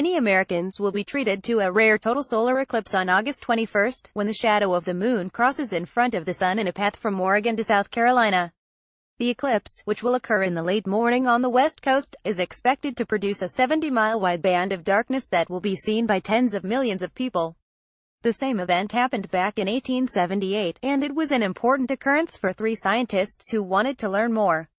Many Americans will be treated to a rare total solar eclipse on August 21st, when the shadow of the moon crosses in front of the sun in a path from Oregon to South Carolina. The eclipse, which will occur in the late morning on the west coast, is expected to produce a 70-mile wide band of darkness that will be seen by tens of millions of people. The same event happened back in 1878, and it was an important occurrence for three scientists who wanted to learn more.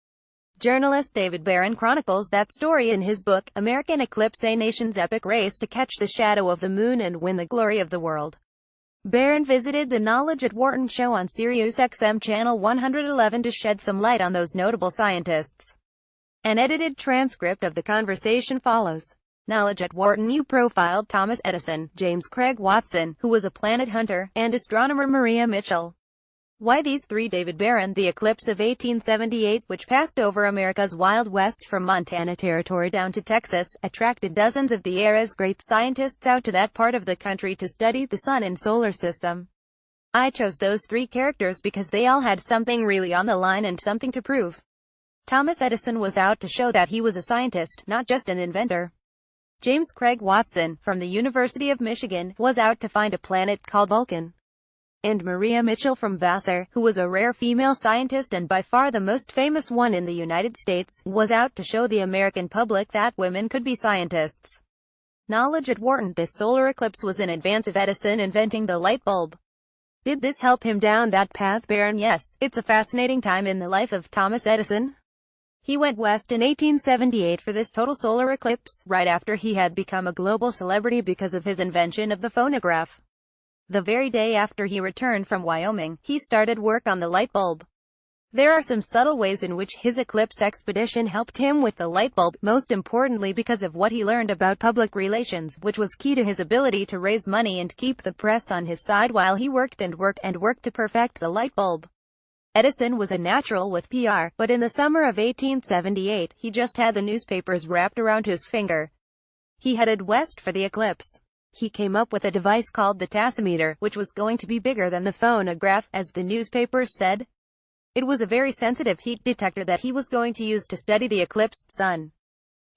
Journalist David Barron chronicles that story in his book, American Eclipse: A Nation's Epic Race to Catch the Shadow of the Moon and Win the Glory of the World. Barron visited the Knowledge at Wharton show on SiriusXM Channel 111 to shed some light on those notable scientists. An edited transcript of the conversation follows. Knowledge at Wharton U profiled Thomas Edison, James Craig Watson, who was a planet hunter, and astronomer Maria Mitchell. Why these three? David Barron. The eclipse of 1878, which passed over America's Wild West from Montana Territory down to Texas, attracted dozens of the era's great scientists out to that part of the country to study the sun and solar system. I chose those three characters because they all had something really on the line and something to prove. Thomas Edison was out to show that he was a scientist, not just an inventor. James Craig Watson, from the University of Michigan, was out to find a planet called Vulcan. And Maria Mitchell from Vassar, who was a rare female scientist and by far the most famous one in the United States, was out to show the American public that women could be scientists. Knowledge at Wharton. This solar eclipse was in advance of Edison inventing the light bulb. Did this help him down that path? Barron. Yes, it's a fascinating time in the life of Thomas Edison. He went west in 1878 for this total solar eclipse, right after he had become a global celebrity because of his invention of the phonograph. The very day after he returned from Wyoming, he started work on the light bulb. There are some subtle ways in which his eclipse expedition helped him with the light bulb, most importantly because of what he learned about public relations, which was key to his ability to raise money and keep the press on his side while he worked to perfect the light bulb. Edison was a natural with PR, but in the summer of 1878, he just had the newspapers wrapped around his finger. He headed west for the eclipse. He came up with a device called the tassimeter, which was going to be bigger than the phonograph, as the newspapers said. It was a very sensitive heat detector that he was going to use to study the eclipsed sun.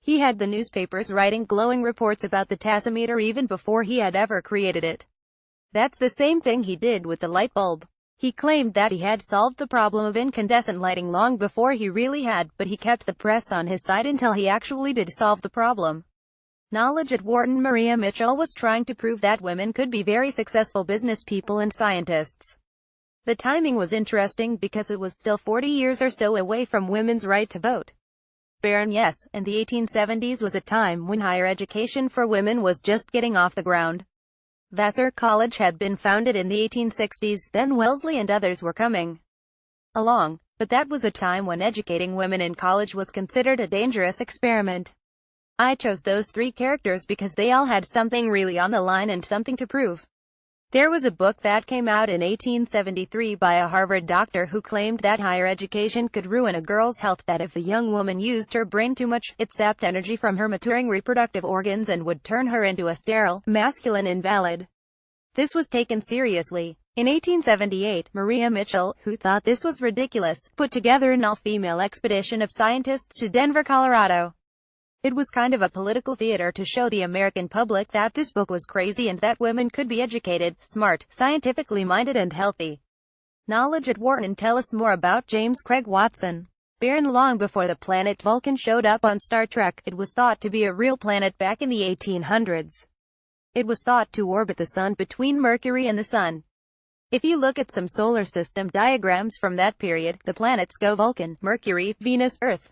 He had the newspapers writing glowing reports about the tassimeter even before he had ever created it. That's the same thing he did with the light bulb. He claimed that he had solved the problem of incandescent lighting long before he really had, but he kept the press on his side until he actually did solve the problem. Knowledge at Wharton. Maria Mitchell was trying to prove that women could be very successful business people and scientists. The timing was interesting because it was still 40 years or so away from women's right to vote. Barron. Yes, and the 1870s was a time when higher education for women was just getting off the ground. Vassar College had been founded in the 1860s, then Wellesley and others were coming along, but that was a time when educating women in college was considered a dangerous experiment. I chose those three characters because they all had something really on the line and something to prove. There was a book that came out in 1873 by a Harvard doctor who claimed that higher education could ruin a girl's health, that if a young woman used her brain too much, it sapped energy from her maturing reproductive organs and would turn her into a sterile, masculine invalid. This was taken seriously. In 1878, Maria Mitchell, who thought this was ridiculous, put together an all-female expedition of scientists to Denver, Colorado. It was kind of a political theater to show the American public that this book was crazy and that women could be educated, smart, scientifically minded and healthy. Knowledge at Wharton. Tell us more about James Craig Watson. Barron. Long before the planet Vulcan showed up on Star Trek, it was thought to be a real planet back in the 1800s. It was thought to orbit the sun between Mercury and the sun. If you look at some solar system diagrams from that period, the planets go Vulcan, Mercury, Venus, Earth.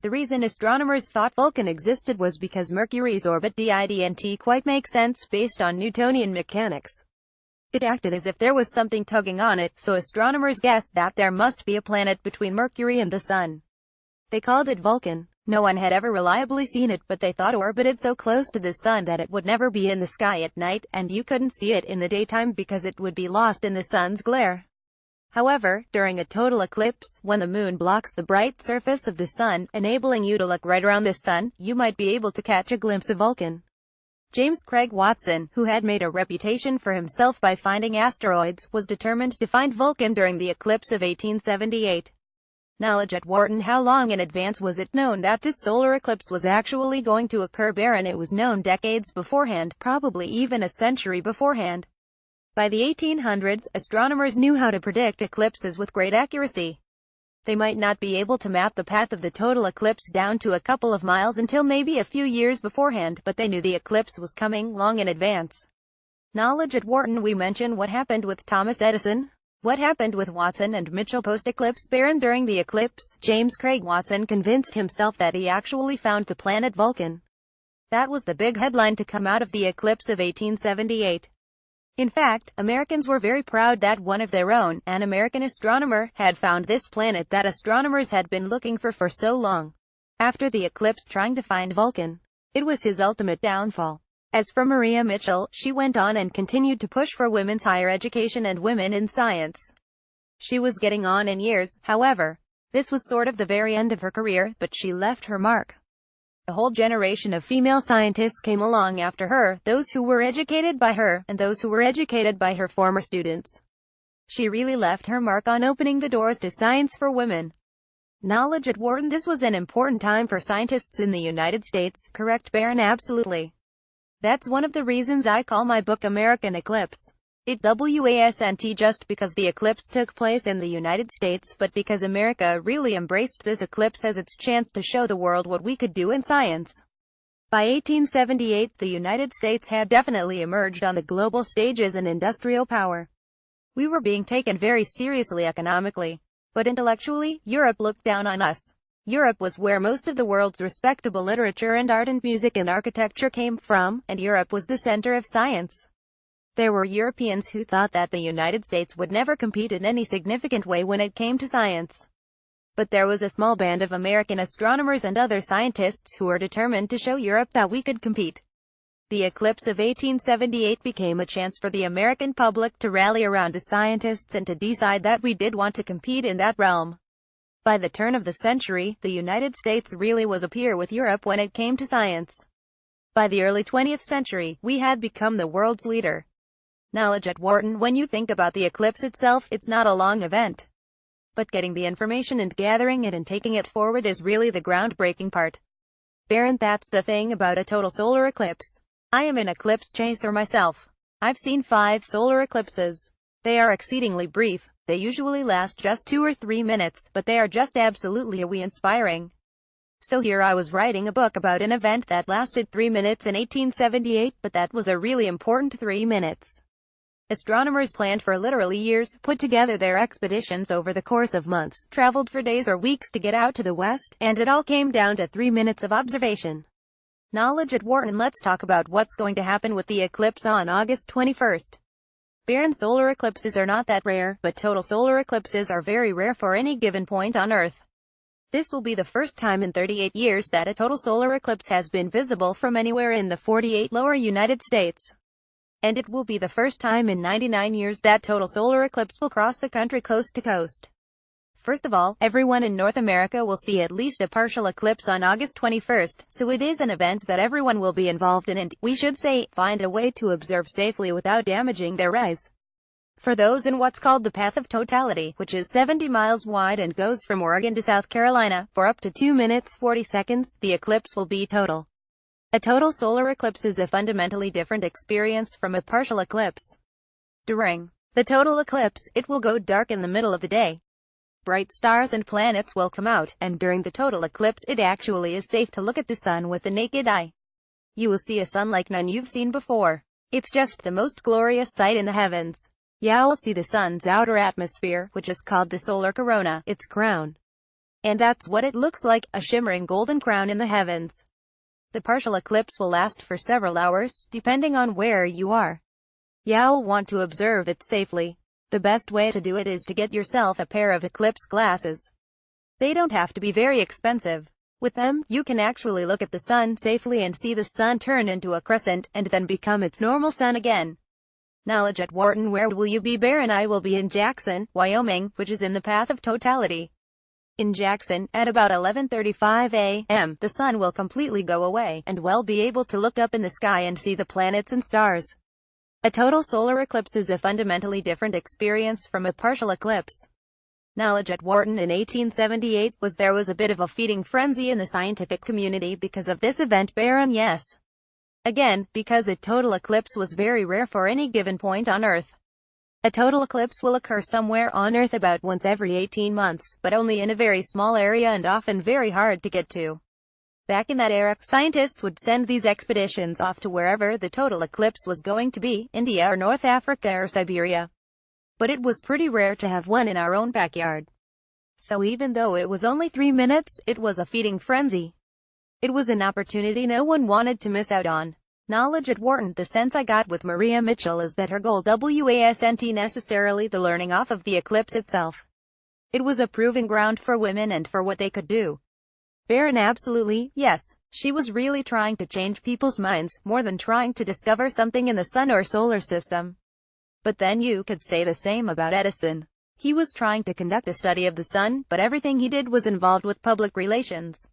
The reason astronomers thought Vulcan existed was because Mercury's orbit didn't quite make sense based on Newtonian mechanics. It acted as if there was something tugging on it, so astronomers guessed that there must be a planet between Mercury and the Sun. They called it Vulcan. No one had ever reliably seen it, but they thought it orbited so close to the Sun that it would never be in the sky at night, and you couldn't see it in the daytime because it would be lost in the sun's glare. However, during a total eclipse, when the moon blocks the bright surface of the sun, enabling you to look right around the sun, you might be able to catch a glimpse of Vulcan. James Craig Watson, who had made a reputation for himself by finding asteroids, was determined to find Vulcan during the eclipse of 1878. Knowledge at Wharton. How long in advance was it known that this solar eclipse was actually going to occur? Baron, it was known decades beforehand, probably even a century beforehand. By the 1800s, astronomers knew how to predict eclipses with great accuracy. They might not be able to map the path of the total eclipse down to a couple of miles until maybe a few years beforehand, but they knew the eclipse was coming long in advance. Knowledge at Wharton. We mention what happened with Thomas Edison. What happened with Watson and Mitchell post-eclipse? Baron, during the eclipse, James Craig Watson convinced himself that he actually found the planet Vulcan. That was the big headline to come out of the eclipse of 1878. In fact, Americans were very proud that one of their own, an American astronomer, had found this planet that astronomers had been looking for so long. After the eclipse, trying to find Vulcan, it was his ultimate downfall. As for Maria Mitchell, she went on and continued to push for women's higher education and women in science. She was getting on in years, however. This was sort of the very end of her career, but she left her mark. A whole generation of female scientists came along after her, those who were educated by her, and those who were educated by her former students. She really left her mark on opening the doors to science for women. Knowledge at Wharton. This was an important time for scientists in the United States, correct, Baron? Absolutely. That's one of the reasons I call my book American Eclipse. It wasn't just because the eclipse took place in the United States, but because America really embraced this eclipse as its chance to show the world what we could do in science. By 1878, the United States had definitely emerged on the global stage as an industrial power. We were being taken very seriously economically. But intellectually, Europe looked down on us. Europe was where most of the world's respectable literature and art and music and architecture came from, and Europe was the center of science. There were Europeans who thought that the United States would never compete in any significant way when it came to science. But there was a small band of American astronomers and other scientists who were determined to show Europe that we could compete. The eclipse of 1878 became a chance for the American public to rally around the scientists and to decide that we did want to compete in that realm. By the turn of the century, the United States really was a peer with Europe when it came to science. By the early 20th century, we had become the world's leader. Knowledge at Wharton. When you think about the eclipse itself, it's not a long event. But getting the information and gathering it and taking it forward is really the groundbreaking part. Baron, that's the thing about a total solar eclipse. I am an eclipse chaser myself. I've seen 5 solar eclipses. They are exceedingly brief. They usually last just 2 or 3 minutes, but they are just absolutely inspiring. So here I was writing a book about an event that lasted 3 minutes in 1878, but that was a really important 3 minutes. Astronomers planned for literally years, put together their expeditions over the course of months, traveled for days or weeks to get out to the west, and it all came down to 3 minutes of observation. Knowledge at Wharton. Let's talk about what's going to happen with the eclipse on August 21st. Baron, solar eclipses are not that rare, but total solar eclipses are very rare for any given point on Earth. This will be the first time in 38 years that a total solar eclipse has been visible from anywhere in the 48 lower United States. And it will be the first time in 99 years that total solar eclipse will cross the country coast to coast. First of all, everyone in North America will see at least a partial eclipse on August 21st, so it is an event that everyone will be involved in and, we should say, find a way to observe safely without damaging their eyes. For those in what's called the path of totality, which is 70 miles wide and goes from Oregon to South Carolina, for up to 2 minutes 40 seconds, the eclipse will be total. A total solar eclipse is a fundamentally different experience from a partial eclipse. During the total eclipse, it will go dark in the middle of the day. Bright stars and planets will come out, and during the total eclipse it actually is safe to look at the sun with the naked eye. You will see a sun like none you've seen before. It's just the most glorious sight in the heavens. You'll see the sun's outer atmosphere, which is called the solar corona, its crown. And that's what it looks like, a shimmering golden crown in the heavens. The partial eclipse will last for several hours, depending on where you are. You'll want to observe it safely. The best way to do it is to get yourself a pair of eclipse glasses. They don't have to be very expensive. With them, you can actually look at the sun safely and see the sun turn into a crescent, and then become its normal sun again. Knowledge at Wharton. Where will you be, Baron? I will be in Jackson, Wyoming, which is in the path of totality. In Jackson, at about 11:35 a.m., the sun will completely go away, and we'll be able to look up in the sky and see the planets and stars. A total solar eclipse is a fundamentally different experience from a partial eclipse. Knowledge at Wharton in 1878 was there was a bit of a feeding frenzy in the scientific community because of this event barren yes. Again, because a total eclipse was very rare for any given point on Earth. A total eclipse will occur somewhere on Earth about once every 18 months, but only in a very small area and often very hard to get to. Back in that era, scientists would send these expeditions off to wherever the total eclipse was going to be, India or North Africa or Siberia. But it was pretty rare to have one in our own backyard. So even though it was only 3 minutes, it was a feeding frenzy. It was an opportunity no one wanted to miss out on. Knowledge at Wharton. The sense I got with Maria Mitchell is that her goal wasn't necessarily the learning off of the eclipse itself. It was a proving ground for women and for what they could do. Barron absolutely, yes. She was really trying to change people's minds, more than trying to discover something in the sun or solar system. But then you could say the same about Edison. He was trying to conduct a study of the sun, but everything he did was involved with public relations.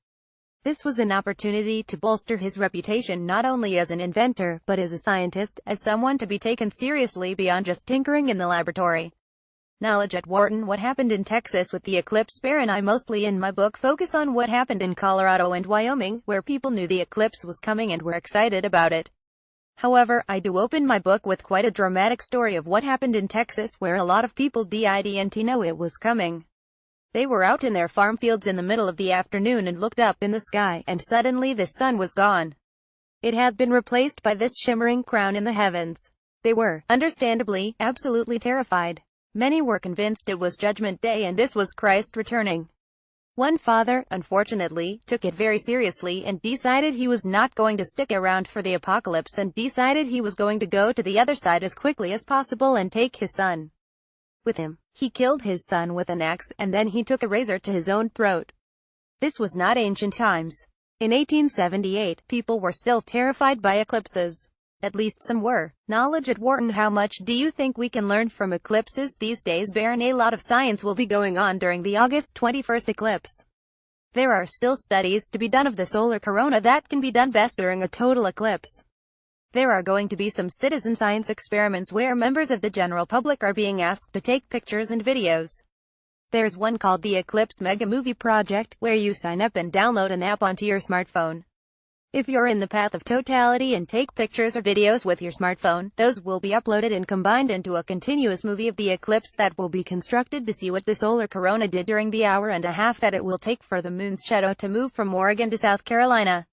This was an opportunity to bolster his reputation not only as an inventor, but as a scientist, as someone to be taken seriously beyond just tinkering in the laboratory. Knowledge at Wharton. What happened in Texas with the eclipse barren? I mostly in my book focus on what happened in Colorado and Wyoming, where people knew the eclipse was coming and were excited about it. However, I do open my book with quite a dramatic story of what happened in Texas, where a lot of people didn't know it was coming. They were out in their farm fields in the middle of the afternoon and looked up in the sky, and suddenly the sun was gone. It had been replaced by this shimmering crown in the heavens. They were, understandably, absolutely terrified. Many were convinced it was Judgment Day and this was Christ returning. One father, unfortunately, took it very seriously and decided he was not going to stick around for the apocalypse and decided he was going to go to the other side as quickly as possible and take his son with him. He killed his son with an axe, and then he took a razor to his own throat. This was not ancient times. In 1878, people were still terrified by eclipses. At least some were. Knowledge at Wharton. How much do you think we can learn from eclipses these days? Barron. A lot of science will be going on during the August 21st eclipse. There are still studies to be done of the solar corona that can be done best during a total eclipse. There are going to be some citizen science experiments where members of the general public are being asked to take pictures and videos. There's one called the Eclipse Mega Movie Project, where you sign up and download an app onto your smartphone. If you're in the path of totality and take pictures or videos with your smartphone, those will be uploaded and combined into a continuous movie of the eclipse that will be constructed to see what the solar corona did during the hour and a half that it will take for the moon's shadow to move from Oregon to South Carolina.